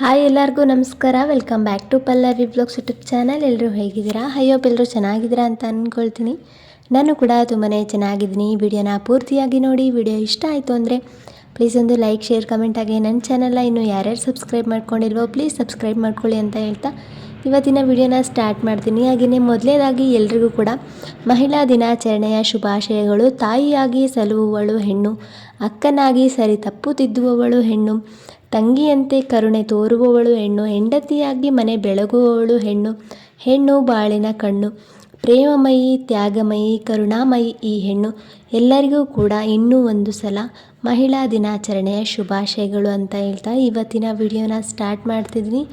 Hi ಎಲ್ಲರಿಗೂ ನಮಸ್ಕಾರ. Welcome back to Pallavi blogs YouTube channel. ಎಲ್ಲರೂ ಹೇಗಿದ್ದೀರಾ? ಅಯ್ಯೋಪ್ ಎಲ್ಲರೂ ಚೆನ್ನಾಗಿದ್ದೀರಾ ಅಂತ ಅಂದ್ಕೊಳ್ತೀನಿ. ನಾನು ಕೂಡ ತುಂಬಾ ಚೆನ್ನಾಗಿದ್ದೀನಿ. ಈ ವಿಡಿಯೋನ ಪೂರ್ತಿಯಾಗಿ ನೋಡಿ. ವಿಡಿಯೋ ಇಷ್ಟ ಆಯಿತು ಅಂದರೆ ಪ್ಲೀಸ್ ಒಂದು ಲೈಕ್, ಶೇರ್, ಕಮೆಂಟ್ ಆಗಿ ನನ್ನ ಚಾನಲ್ನ ಇನ್ನೂ ಯಾರ್ಯಾರು ಸಬ್ಸ್ಕ್ರೈಬ್ ಮಾಡ್ಕೊಂಡಿಲ್ವೋ ಪ್ಲೀಸ್ ಸಬ್ಸ್ಕ್ರೈಬ್ ಮಾಡ್ಕೊಳ್ಳಿ ಅಂತ ಹೇಳ್ತಾ ಇವತ್ತಿನ ವಿಡಿಯೋನ ಸ್ಟಾರ್ಟ್ ಮಾಡ್ತೀನಿ. ಹಾಗೆಯೇ ಮೊದಲನೇದಾಗಿ ಎಲ್ರಿಗೂ ಕೂಡ ಮಹಿಳಾ ದಿನಾಚರಣೆಯ ಶುಭಾಶಯಗಳು. ತಾಯಿಯಾಗಿ ಸಲುಹುವವಳು ಹೆಣ್ಣು, ಅಕ್ಕನಾಗಿ ಸರಿ ತಪ್ಪು ತಿದ್ದುವವಳು ಹೆಣ್ಣು, ತಂಗಿಯಂತೆ ಕರುಣೆ ತೋರುವವಳು ಹೆಣ್ಣು, ಹೆಂಡತಿಯಾಗಿ ಮನೆ ಬೆಳಗುವವಳು ಹೆಣ್ಣು, ಹೆಣ್ಣು ಬಾಳಿನ ಕಣ್ಣು, ಪ್ರೇಮಮಯಿ, ತ್ಯಾಗಮಯಿ, ಕರುಣಾಮಯಿ ಈ ಹೆಣ್ಣು. ಎಲ್ಲರಿಗೂ ಕೂಡ ಇನ್ನೂ ಒಂದು ಸಲ ಮಹಿಳಾ ದಿನಾಚರಣೆಯ ಶುಭಾಶಯಗಳು ಅಂತ ಹೇಳ್ತಾ ಇವತ್ತಿನ ವಿಡಿಯೋನ ಸ್ಟಾರ್ಟ್ ಮಾಡ್ತಿದ್ದೀನಿ.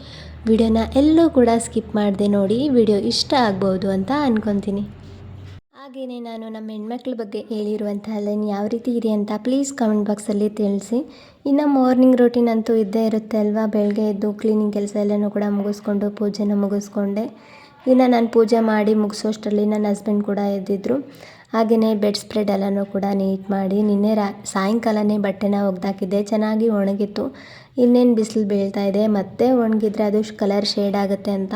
ವಿಡಿಯೋನ ಎಲ್ಲೂ ಕೂಡ ಸ್ಕಿಪ್ ಮಾಡದೆ ನೋಡಿ. ವಿಡಿಯೋ ಇಷ್ಟ ಆಗ್ಬೋದು ಅಂತ ಅಂದ್ಕೊತೀನಿ. ಹಾಗೆಯೇ ನಾನು ನಮ್ಮ ಹೆಣ್ಮಕ್ಳ ಬಗ್ಗೆ ಹೇಳಿರುವಂತಹ ಲೈನ್ ಯಾವ ರೀತಿ ಇದೆ ಅಂತ ಪ್ಲೀಸ್ ಕಮೆಂಟ್ ಬಾಕ್ಸಲ್ಲಿ ತಿಳಿಸಿ. ಇನ್ನು ಮಾರ್ನಿಂಗ್ ರೂಟೀನ್ ಅಂತೂ ಇದ್ದೇ ಇರುತ್ತೆ ಅಲ್ವಾ. ಬೆಳಗ್ಗೆ ಎದ್ದು ಕ್ಲೀನಿಂಗ್ ಕೆಲಸ ಎಲ್ಲನೂ ಕೂಡ ಮುಗಿಸ್ಕೊಂಡು ಪೂಜೆನ ಮುಗಿಸ್ಕೊಂಡೆ. ಇನ್ನು ನಾನು ಪೂಜೆ ಮಾಡಿ ಮುಗಿಸೋಷ್ಟರಲ್ಲಿ ನನ್ನ ಹಸ್ಬೆಂಡ್ ಕೂಡ ಎದ್ದಿದ್ರು. ಹಾಗೆಯೇ ಬೆಡ್ ಸ್ಪ್ರೆಡ್ ಎಲ್ಲನೂ ಕೂಡ ನೀಟ್ ಮಾಡಿ ನಿನ್ನೆ ಸಾಯಂಕಾಲನೇ ಬಟ್ಟೆನ ಒಗೆದಾಕಿದ್ದೆ. ಚೆನ್ನಾಗಿ ಒಣಗಿತ್ತು. ಇನ್ನೇನು ಬಿಸಿಲು ಬೀಳ್ತಾ ಇದೆ, ಮತ್ತೆ ಒಣಗಿದ್ರೆ ಅದು ಕಲರ್ ಶೇಡ್ ಆಗುತ್ತೆ ಅಂತ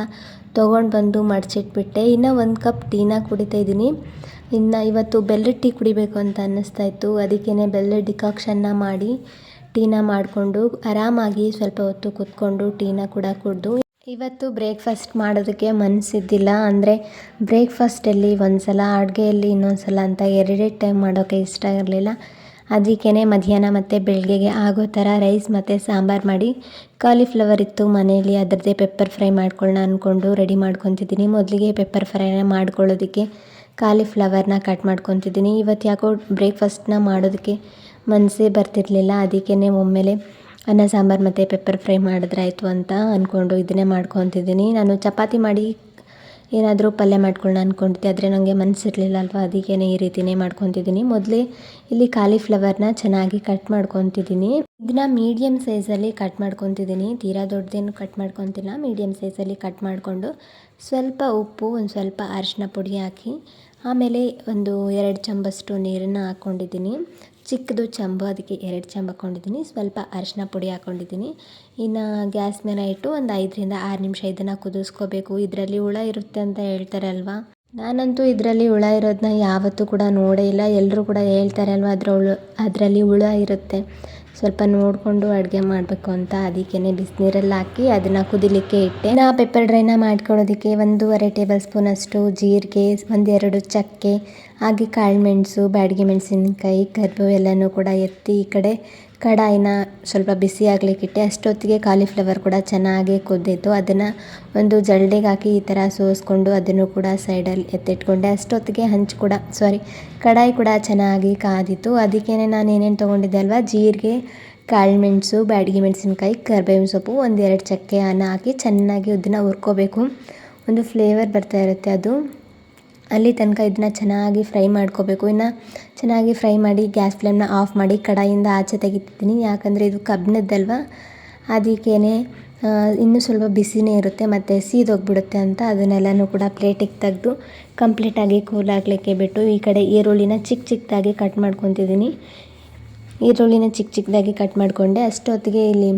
ತೊಗೊಂಡು ಬಂದು ಮಡಚಿಟ್ಬಿಟ್ಟೆ. ಇನ್ನು 1 ಕಪ್ ಟೀನ ಕುಡಿತಾ ಇದ್ದೀನಿ. ಇನ್ನು ಇವತ್ತು ಬೆಲ್ಲದ ಟೀ ಕುಡಿಬೇಕು ಅಂತ ಅನ್ನಿಸ್ತಾ ಇತ್ತು. ಅದಕ್ಕೇ ಬೆಲ್ಲದ ಡಿಕಾಕ್ಷನ್ನ ಮಾಡಿ ಟೀನ ಮಾಡಿಕೊಂಡು ಆರಾಮಾಗಿ ಸ್ವಲ್ಪ ಹೊತ್ತು ಕೂತ್ಕೊಂಡು ಟೀನ ಕೂಡ ಕುಡಿದು ಇವತ್ತು ಬ್ರೇಕ್ಫಾಸ್ಟ್ ಮಾಡೋದಕ್ಕೆ ಮನಸ್ಸಿದ್ದಿಲ್ಲ. ಅಂದರೆ ಬ್ರೇಕ್ಫಾಸ್ಟಲ್ಲಿ ಒಂದು ಸಲ, ಅಡುಗೆಯಲ್ಲಿ ಇನ್ನೊಂದು ಸಲ ಅಂತ ಎರಡೆರಡು ಟೈಮ್ ಮಾಡೋಕ್ಕೆ ಇಷ್ಟ ಇರಲಿಲ್ಲ. ಅದಕ್ಕೇ ಮಧ್ಯಾಹ್ನ ಮತ್ತು ಬೆಳಗ್ಗೆಗೆ ಆಗೋ ಥರ ರೈಸ್ ಮತ್ತು ಸಾಂಬಾರು ಮಾಡಿ, ಕಾಲಿಫ್ಲವರ್ ಇತ್ತು ಮನೆಯಲ್ಲಿ, ಅದರದ್ದೇ ಪೆಪ್ಪರ್ ಫ್ರೈ ಮಾಡ್ಕೊಳ್ಳೋಣ ಅಂದ್ಕೊಂಡು ರೆಡಿ ಮಾಡ್ಕೊತಿದ್ದೀನಿ. ಮೊದಲಿಗೆ ಪೆಪ್ಪರ್ ಫ್ರೈನ ಮಾಡ್ಕೊಳ್ಳೋದಕ್ಕೆ ಕಾಲಿಫ್ಲವರ್ನ ಕಟ್ ಮಾಡ್ಕೊತಿದ್ದೀನಿ. ಇವತ್ತು ಯಾಕೋ ಬ್ರೇಕ್ಫಾಸ್ಟ್ನ ಮಾಡೋದಕ್ಕೆ ಮನಸ್ಸೇ ಬರ್ತಿರಲಿಲ್ಲ. ಅದಕ್ಕೇ ಒಮ್ಮೆಲೆ ಅನ್ನ ಸಾಂಬಾರು ಮತ್ತು ಪೆಪ್ಪರ್ ಫ್ರೈ ಮಾಡಿದ್ರಾಯ್ತು ಅಂತ ಅಂದ್ಕೊಂಡು ಇದನ್ನೇ ಮಾಡ್ಕೊತಿದ್ದೀನಿ. ನಾನು ಚಪಾತಿ ಮಾಡಿ ಏನಾದರೂ ಪಲ್ಯ ಮಾಡ್ಕೊಳ್ಳೋಣ ಅಂದ್ಕೊಂಡಿದ್ದೆ, ಆದರೆ ನನಗೆ ಮನಸ್ಸಿರಲಿಲ್ಲ ಅಲ್ವಾ. ಅದಕ್ಕೇ ಈ ರೀತಿಯೇ ಮಾಡ್ಕೊತಿದ್ದೀನಿ. ಮೊದಲೇ ಇಲ್ಲಿ ಕಾಲಿಫ್ಲವರ್ನ ಚೆನ್ನಾಗಿ ಕಟ್ ಮಾಡ್ಕೊತಿದ್ದೀನಿ. ಇದನ್ನ ಮೀಡಿಯಮ್ ಸೈಜಲ್ಲಿ ಕಟ್ ಮಾಡ್ಕೊತಿದ್ದೀನಿ. ತೀರಾ ದೊಡ್ಡದೇನು ಕಟ್ ಮಾಡ್ಕೊತಿಲ್ಲ, ಮೀಡಿಯಮ್ ಸೈಜಲ್ಲಿ ಕಟ್ ಮಾಡಿಕೊಂಡು ಸ್ವಲ್ಪ ಉಪ್ಪು, ಒಂದು ಸ್ವಲ್ಪ ಅರಿಶಿನ ಪುಡಿ ಹಾಕಿ, ಆಮೇಲೆ ಒಂದು 2 ಚಮಚಷ್ಟು ನೀರನ್ನು ಹಾಕ್ಕೊಂಡಿದ್ದೀನಿ. ಚಿಕ್ಕದು ಚಂಬು, ಅದಕ್ಕೆ 2 ಚಮಚ ಹಾಕ್ಕೊಂಡಿದ್ದೀನಿ. ಸ್ವಲ್ಪ ಅರಿಶಿನ ಪುಡಿ ಹಾಕ್ಕೊಂಡಿದ್ದೀನಿ. ಇನ್ನು ಗ್ಯಾಸ್ ಮೇಲೆ ಇಟ್ಟು ಒಂದು 5ರಿಂದ 6 ನಿಮಿಷ ಇದನ್ನು ಕುದಿಸ್ಕೋಬೇಕು. ಇದರಲ್ಲಿ ಹುಳ ಇರುತ್ತೆ ಅಂತ ಹೇಳ್ತಾರೆ ಅಲ್ವಾ. ನಾನಂತೂ ಇದರಲ್ಲಿ ಹುಳ ಇರೋದನ್ನ ಯಾವತ್ತೂ ಕೂಡ ನೋಡೇ ಇಲ್ಲ. ಎಲ್ಲರೂ ಕೂಡ ಹೇಳ್ತಾರೆ ಅಲ್ವಾ ಅದರಲ್ಲಿ ಹುಳ ಇರುತ್ತೆ, ಸ್ವಲ್ಪ ನೋಡಿಕೊಂಡು ಅಡುಗೆ ಮಾಡಬೇಕು ಅಂತ. ಅದಕ್ಕೇ ಬಿಸಿನೀರಲ್ಲಿ ಹಾಕಿ ಅದನ್ನು ಕುದಿಲಿಕ್ಕೆ ಇಟ್ಟೆ. ನಾ ಪೆಪ್ಪರ್ ಡ್ರೈನ ಮಾಡ್ಕೊಳ್ಳೋದಕ್ಕೆ 1.5 ಟೇಬಲ್ ಸ್ಪೂನಷ್ಟು ಜೀರಿಗೆ, 1-2 ಚಕ್ಕೆ, ಹಾಗೆ ಕಾಳುಮೆಣಸು, ಬ್ಯಾಡಗಿ ಮೆಣಸಿನ್ಕಾಯಿ, ಕರಿಬೇವು ಎಲ್ಲನೂ ಕೂಡ ಎತ್ತಿ ಈ ಕಡೆ ಕಡಾಯಿನ ಸ್ವಲ್ಪ ಬಿಸಿ ಆಗಲಿಕ್ಕಿಟ್ಟೆ. ಅಷ್ಟೊತ್ತಿಗೆ ಕಾಲಿಫ್ಲವರ್ ಕೂಡ ಚೆನ್ನಾಗಿ ಕುದ್ದಿತ್ತು. ಅದನ್ನು ಒಂದು ಜರಡಿಗೆ ಹಾಕಿ ಈ ಥರ ಸೋಸ್ಕೊಂಡು ಅದನ್ನು ಕೂಡ ಸೈಡಲ್ಲಿ ಎತ್ತಿಟ್ಕೊಂಡೆ. ಅಷ್ಟೊತ್ತಿಗೆ ಕಡಾಯಿ ಕೂಡ ಚೆನ್ನಾಗಿ ಕಾದಿತ್ತು. ಅದಕ್ಕೇ ನಾನು ಏನೇನು ತೊಗೊಂಡಿದ್ದೆ ಅಲ್ವಾ, ಜೀರಿಗೆ, ಕಾಳುಮೆಣಸು, ಬ್ಯಾಡಗಿ ಮೆಣಸಿನ್ಕಾಯಿ, ಕರಿಬೇವಿನ ಸೊಪ್ಪು, 1-2 ಚಕ್ಕೆಯನ್ನು ಹಾಕಿ ಚೆನ್ನಾಗಿ ಇದನ್ನು ಹುರ್ಕೋಬೇಕು. ಒಂದು ಫ್ಲೇವರ್ ಬರ್ತಾ ಇರುತ್ತೆ, ಅದು ಅಲ್ಲಿ ತನಕ ಇದನ್ನ ಚೆನ್ನಾಗಿ ಫ್ರೈ ಮಾಡ್ಕೋಬೇಕು. ಇನ್ನು ಚೆನ್ನಾಗಿ ಫ್ರೈ ಮಾಡಿ ಗ್ಯಾಸ್ ಫ್ಲೇಮ್ನ ಆಫ್ ಮಾಡಿ ಕಡಾಯಿಂದ ಆಚೆ ತೆಗಿತಿದ್ದೀನಿ. ಯಾಕಂದರೆ ಇದು ಕಬ್ಬಿಣದ್ದಲ್ವ, ಅದಕ್ಕೇ ಇನ್ನೂ ಸ್ವಲ್ಪ ಬಿಸಿನೇ ಇರುತ್ತೆ ಮತ್ತು ಸೀದೋಗಿಬಿಡುತ್ತೆ ಅಂತ ಅದನ್ನೆಲ್ಲನೂ ಕೂಡ ಪ್ಲೇಟಿಗೆ ತೆಗೆದು ಕಂಪ್ಲೀಟಾಗಿ ಕೂಲ್ ಆಗಲಿಕ್ಕೆ ಬಿಟ್ಟು ಈ ಕಡೆ ಈರುಳ್ಳಿನ ಚಿಕ್ಕದಾಗಿ ಕಟ್ ಮಾಡ್ಕೊತಿದ್ದೀನಿ. ಈರುಳ್ಳಿನ ಚಿಕ್ಕದಾಗಿ ಕಟ್ ಮಾಡಿಕೊಂಡೆ. ಅಷ್ಟೊತ್ತಿಗೆ ಇಲ್ಲಿ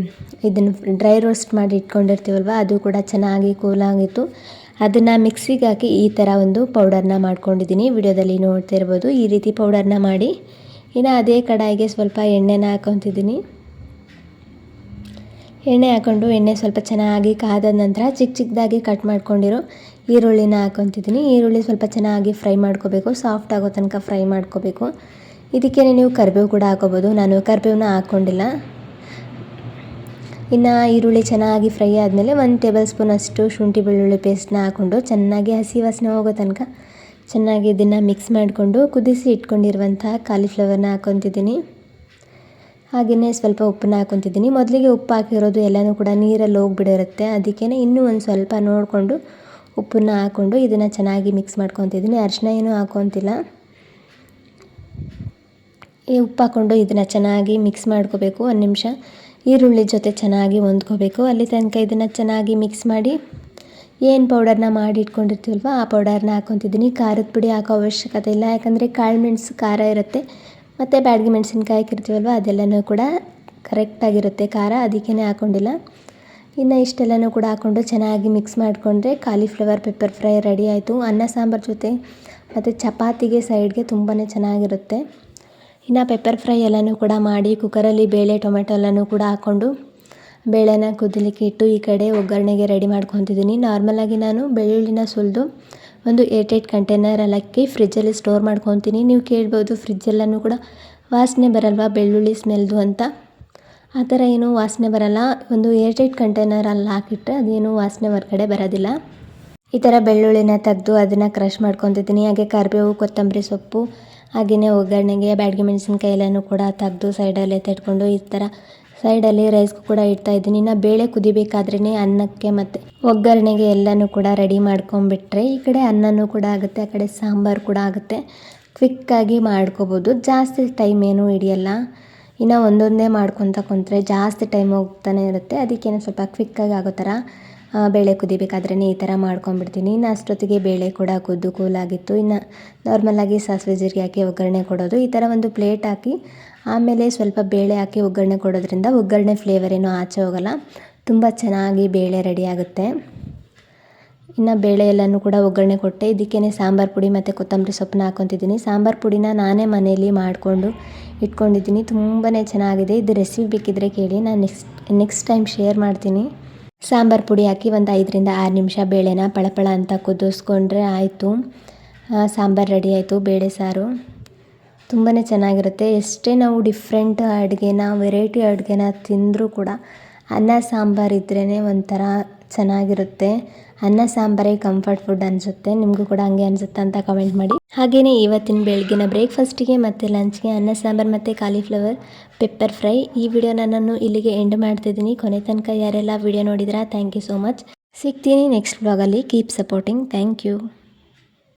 ಇದನ್ನು ಡ್ರೈ ರೋಸ್ಟ್ ಮಾಡಿ ಇಟ್ಕೊಂಡಿರ್ತೀವಲ್ವ, ಅದು ಕೂಡ ಚೆನ್ನಾಗಿ ಕೂಲಾಗಿತ್ತು. ಅದನ್ನು ಮಿಕ್ಸಿಗೆ ಹಾಕಿ ಈ ಥರ ಒಂದು ಪೌಡರ್ನ ಮಾಡ್ಕೊಂಡಿದ್ದೀನಿ. ವಿಡಿಯೋದಲ್ಲಿ ನೋಡ್ತಿರ್ಬೋದು, ಈ ರೀತಿ ಪೌಡರ್ನ ಮಾಡಿ. ಇನ್ನು ಅದೇ ಕಡಾಯಿಗೆ ಸ್ವಲ್ಪ ಎಣ್ಣೆನ ಹಾಕ್ಕೊತಿದ್ದೀನಿ. ಎಣ್ಣೆ ಹಾಕ್ಕೊಂಡು ಎಣ್ಣೆ ಸ್ವಲ್ಪ ಚೆನ್ನಾಗಿ ಕಾದ ನಂತರ ಚಿಕ್ಕದಾಗಿ ಕಟ್ ಮಾಡ್ಕೊಂಡಿರೋ ಈರುಳ್ಳಿನ ಹಾಕ್ಕೊತಿದ್ದೀನಿ. ಈರುಳ್ಳಿ ಸ್ವಲ್ಪ ಚೆನ್ನಾಗಿ ಫ್ರೈ ಮಾಡ್ಕೋಬೇಕು, ಸಾಫ್ಟ್ ಆಗೋ ತನಕ ಫ್ರೈ ಮಾಡ್ಕೋಬೇಕು. ಇದಕ್ಕೇ ನೀವು ಕರಿಬೇವು ಕೂಡ ಹಾಕೋಬೋದು, ನಾನು ಕರಿಬೇವನ್ನ ಹಾಕ್ಕೊಂಡಿಲ್ಲ. ಇನ್ನು ಈರುಳ್ಳಿ ಚೆನ್ನಾಗಿ ಫ್ರೈ ಆದಮೇಲೆ 1 ಟೇಬಲ್ ಸ್ಪೂನಷ್ಟು ಶುಂಠಿ ಬೆಳ್ಳುಳ್ಳಿ ಪೇಸ್ಟ್ನ ಹಾಕ್ಕೊಂಡು ಚೆನ್ನಾಗಿ ಹಸಿ ವಾಸನೆ ಹೋಗೋ ತನಕ ಚೆನ್ನಾಗಿ ಇದನ್ನು ಮಿಕ್ಸ್ ಮಾಡಿಕೊಂಡು ಕುದಿಸಿ ಇಟ್ಕೊಂಡಿರುವಂಥ ಕಾಲಿಫ್ಲವರ್ನ ಹಾಕ್ಕೊತಿದ್ದೀನಿ. ಹಾಗೆಯೇ ಸ್ವಲ್ಪ ಉಪ್ಪನ್ನ ಹಾಕ್ಕೊತಿದ್ದೀನಿ. ಮೊದಲಿಗೆ ಉಪ್ಪು ಹಾಕಿರೋದು ಎಲ್ಲನೂ ಕೂಡ ನೀರಲ್ಲಿ ಹೋಗಿಬಿಡಿರುತ್ತೆ. ಅದಕ್ಕೇ ಇನ್ನೂ ಒಂದು ಸ್ವಲ್ಪ ನೋಡಿಕೊಂಡು ಉಪ್ಪನ್ನ ಹಾಕ್ಕೊಂಡು ಇದನ್ನು ಚೆನ್ನಾಗಿ ಮಿಕ್ಸ್ ಮಾಡ್ಕೊತಿದ್ದೀನಿ. ಅರಿಶಿನ ಏನೂ ಹಾಕ್ಕೊತಿಲ್ಲ. ಈ ಉಪ್ಪು ಹಾಕ್ಕೊಂಡು ಇದನ್ನು ಚೆನ್ನಾಗಿ ಮಿಕ್ಸ್ ಮಾಡ್ಕೋಬೇಕು. 1 ನಿಮಿಷ ಈರುಳ್ಳಿ ಜೊತೆ ಚೆನ್ನಾಗಿ ಹೊಂದ್ಕೋಬೇಕು. ಅಲ್ಲಿ ತನಕ ಇದನ್ನು ಚೆನ್ನಾಗಿ ಮಿಕ್ಸ್ ಮಾಡಿ ಏನು ಪೌಡರ್ನ ಮಾಡಿ ಇಟ್ಕೊಂಡಿರ್ತೀವಲ್ವ ಆ ಪೌಡರ್ನ ಹಾಕ್ಕೊತಿದ್ದೀನಿ. ಖಾರದ ಪುಡಿ ಹಾಕೋ ಅವಶ್ಯಕತೆ ಇಲ್ಲ, ಯಾಕಂದರೆ ಕಾಳುಮೆಣಸು ಖಾರ ಇರುತ್ತೆ ಮತ್ತು ಬ್ಯಾಡಗಿ ಮೆಣಸಿನ್ಕಾಯಿ ಹಾಕಿರ್ತೀವಲ್ವ ಅದೆಲ್ಲನೂ ಕೂಡ ಕರೆಕ್ಟಾಗಿರುತ್ತೆ ಖಾರ, ಅದಕ್ಕೇ ಹಾಕ್ಕೊಂಡಿಲ್ಲ. ಇನ್ನು ಇಷ್ಟೆಲ್ಲನೂ ಕೂಡ ಹಾಕ್ಕೊಂಡು ಚೆನ್ನಾಗಿ ಮಿಕ್ಸ್ ಮಾಡಿಕೊಂಡ್ರೆ ಕಾಲಿಫ್ಲವರ್ ಪೆಪ್ಪರ್ ಫ್ರೈ ರೆಡಿ ಆಯಿತು. ಅನ್ನ ಸಾಂಬಾರು ಜೊತೆ ಮತ್ತು ಚಪಾತಿಗೆ ಸೈಡ್ಗೆ ತುಂಬಾ ಚೆನ್ನಾಗಿರುತ್ತೆ. ಇನ್ನು ಪೆಪ್ಪರ್ ಫ್ರೈ ಎಲ್ಲನೂ ಕೂಡ ಮಾಡಿ ಕುಕ್ಕರಲ್ಲಿ ಬೇಳೆ ಟೊಮೆಟೊ ಎಲ್ಲನೂ ಕೂಡ ಹಾಕ್ಕೊಂಡು ಬೇಳೆನ ಕುದಿಲಿಕ್ಕೆ ಇಟ್ಟು ಈ ಕಡೆ ಒಗ್ಗರಣೆಗೆ ರೆಡಿ ಮಾಡ್ಕೊತಿದ್ದೀನಿ. ನಾರ್ಮಲಾಗಿ ನಾನು ಬೆಳ್ಳುಳ್ಳಿನ ಸುಲಿದು ಒಂದು ಏರ್ಟೈಟ್ ಕಂಟೈನರಲ್ಲಿ ಹಾಕಿ ಫ್ರಿಜ್ಜಲ್ಲಿ ಸ್ಟೋರ್ ಮಾಡ್ಕೊತೀನಿ. ನೀವು ಕೇಳ್ಬೋದು ಫ್ರಿಜ್ಜೆಲ್ಲನೂ ಕೂಡ ವಾಸನೆ ಬರಲ್ವಾ ಬೆಳ್ಳುಳ್ಳಿ ಸ್ಮೆಲ್ದು ಅಂತ. ಆ ಥರ ಏನೂ ವಾಸನೆ ಬರಲ್ಲ. ಒಂದು ಏರ್ಟೈಟ್ ಕಂಟೈನರಲ್ಲಿ ಹಾಕಿಟ್ರೆ ಅದೇನು ವಾಸನೆ ಹೊರಗಡೆ ಬರೋದಿಲ್ಲ. ಈ ಥರ ಬೆಳ್ಳುಳ್ಳಿನ ತೆಗೆದು ಅದನ್ನು ಕ್ರಷ್ ಮಾಡ್ಕೊತಿದ್ದೀನಿ. ಹಾಗೆ ಕರಿಬೇವು ಕೊತ್ತಂಬರಿ ಸೊಪ್ಪು ಹಾಗೆಯೇ ಒಗ್ಗರಣೆಗೆ ಬ್ಯಾಡಗಿ ಮೆಣಸಿನ್ಕಾಯಿ ಎಲ್ಲನೂ ಕೂಡ ತೆಗೆದು ಸೈಡಲ್ಲೇ ತೆಗೆದುಕೊಂಡು ಈ ಥರ ಸೈಡಲ್ಲಿ ರೈಸ್ಗೂ ಕೂಡ ಇಡ್ತಾಯಿದ್ದೀನಿ. ಇನ್ನು ಬೇಳೆ ಕುದಿಬೇಕಾದ್ರೇ ಅನ್ನಕ್ಕೆ ಮತ್ತು ಒಗ್ಗರಣೆಗೆ ಎಲ್ಲನೂ ಕೂಡ ರೆಡಿ ಮಾಡ್ಕೊಂಬಿಟ್ರೆ ಈ ಕಡೆ ಅನ್ನನೂ ಕೂಡ ಆಗುತ್ತೆ, ಆ ಕಡೆ ಸಾಂಬಾರು ಕೂಡ ಆಗುತ್ತೆ. ಕ್ವಿಕ್ಕಾಗಿ ಮಾಡ್ಕೋಬೋದು, ಜಾಸ್ತಿ ಟೈಮ್ ಏನೂ ಹಿಡಿಯಲ್ಲ. ಇನ್ನು ಒಂದೊಂದೇ ಮಾಡ್ಕೊತ ಕುಂತ್ರೆ ಜಾಸ್ತಿ ಟೈಮ್ ಹೋಗ್ತಾನೆ ಇರುತ್ತೆ. ಅದಕ್ಕೇನು ಸ್ವಲ್ಪ ಕ್ವಿಕ್ಕಾಗಿ ಆಗೋ ಥರ ಬೇಳೆ ಕುದಿಬೇಕಾದ್ರೇ ಈ ಥರ ಮಾಡ್ಕೊಂಬಿಡ್ತೀನಿ. ಇನ್ನು ಅಷ್ಟೊತ್ತಿಗೆ ಬೇಳೆ ಕೂಡ ಕುದ್ದು ಕೂಲಾಗಿತ್ತು. ಇನ್ನು ನಾರ್ಮಲಾಗಿ ಸಾಸಿವೆ ಜೀರಿಗೆ ಹಾಕಿ ಒಗ್ಗರಣೆ ಕೊಡೋದು. ಈ ಥರ ಒಂದು ಪ್ಲೇಟ್ ಹಾಕಿ ಆಮೇಲೆ ಸ್ವಲ್ಪ ಬೇಳೆ ಹಾಕಿ ಒಗ್ಗರಣೆ ಕೊಡೋದ್ರಿಂದ ಒಗ್ಗರಣೆ ಫ್ಲೇವರ್ ಏನೂ ಆಚೆ ಹೋಗೋಲ್ಲ, ತುಂಬ ಚೆನ್ನಾಗಿ ಬೇಳೆ ರೆಡಿ ಆಗುತ್ತೆ. ಇನ್ನು ಬೇಳೆ ಎಲ್ಲನೂ ಕೂಡ ಒಗ್ಗರಣೆ ಕೊಟ್ಟೆ. ಇದಕ್ಕೇ ಸಾಂಬಾರು ಪುಡಿ ಮತ್ತು ಕೊತ್ತಂಬರಿ ಸೊಪ್ಪನ್ನ ಹಾಕ್ಕೊತಿದ್ದೀನಿ. ಸಾಂಬಾರು ಪುಡಿನ ನಾನೇ ಮನೆಯಲ್ಲಿ ಮಾಡಿಕೊಂಡು ಇಟ್ಕೊಂಡಿದ್ದೀನಿ, ತುಂಬಾ ಚೆನ್ನಾಗಿದೆ. ಇದು ರೆಸಿಪಿ ಬೇಕಿದ್ದರೆ ಕೇಳಿ, ನಾನು ನೆಕ್ಸ್ಟ್ ಟೈಮ್ ಶೇರ್ ಮಾಡ್ತೀನಿ. ಸಾಂಬಾರು ಪುಡಿ ಹಾಕಿ ಒಂದು 5ರಿಂದ 6 ನಿಮಿಷ ಬೇಳೆನ ಪಳಪಳ ಅಂತ ಕುದಿಸ್ಕೊಂಡ್ರೆ ಆಯಿತು, ಸಾಂಬಾರು ರೆಡಿ ಆಯಿತು. ಬೇಳೆ ಸಾರು ತುಂಬಾ ಚೆನ್ನಾಗಿರುತ್ತೆ. ಎಷ್ಟೇ ನಾವು ಡಿಫ್ರೆಂಟ್ ಅಡುಗೆನ ವೆರೈಟಿ ಅಡುಗೆನ ತಿಂದರೂ ಕೂಡ ಅನ್ನ ಸಾಂಬಾರು ಇದ್ರೇ ಒಂಥರ ಚೆನ್ನಾಗಿರುತ್ತೆ. ಅನ್ನ ಸಾಂಬಾರೇ ಕಂಫರ್ಟ್ ಫುಡ್ ಅನಿಸುತ್ತೆ. ನಿಮಗೂ ಕೂಡ ಹಂಗೆ ಅನಿಸುತ್ತೆ ಅಂತ ಕಮೆಂಟ್ ಮಾಡಿ. ಹಾಗೆಯೇ ಇವತ್ತಿನ ಬೆಳಗಿನ ಬ್ರೇಕ್ಫಾಸ್ಟಿಗೆ ಮತ್ತು ಲಂಚ್ಗೆ ಅನ್ನ ಸಾಂಬಾರು ಮತ್ತು ಕಾಲಿಫ್ಲವರ್ ಪೆಪ್ಪರ್ ಫ್ರೈ. ಈ ವಿಡಿಯೋನ ನಾನು ಇಲ್ಲಿಗೆ ಎಂಡ್ ಮಾಡ್ತಿದ್ದೀನಿ. ಕೊನೆ ತನಕ ಯಾರೆಲ್ಲ ವಿಡಿಯೋ ನೋಡಿದ್ರಾ ಥ್ಯಾಂಕ್ ಯು ಸೋ ಮಚ್. ಸಿಗ್ತೀನಿ ನೆಕ್ಸ್ಟ್ ವ್ಲಾಗಲ್ಲಿ. Keep supporting. Thank you.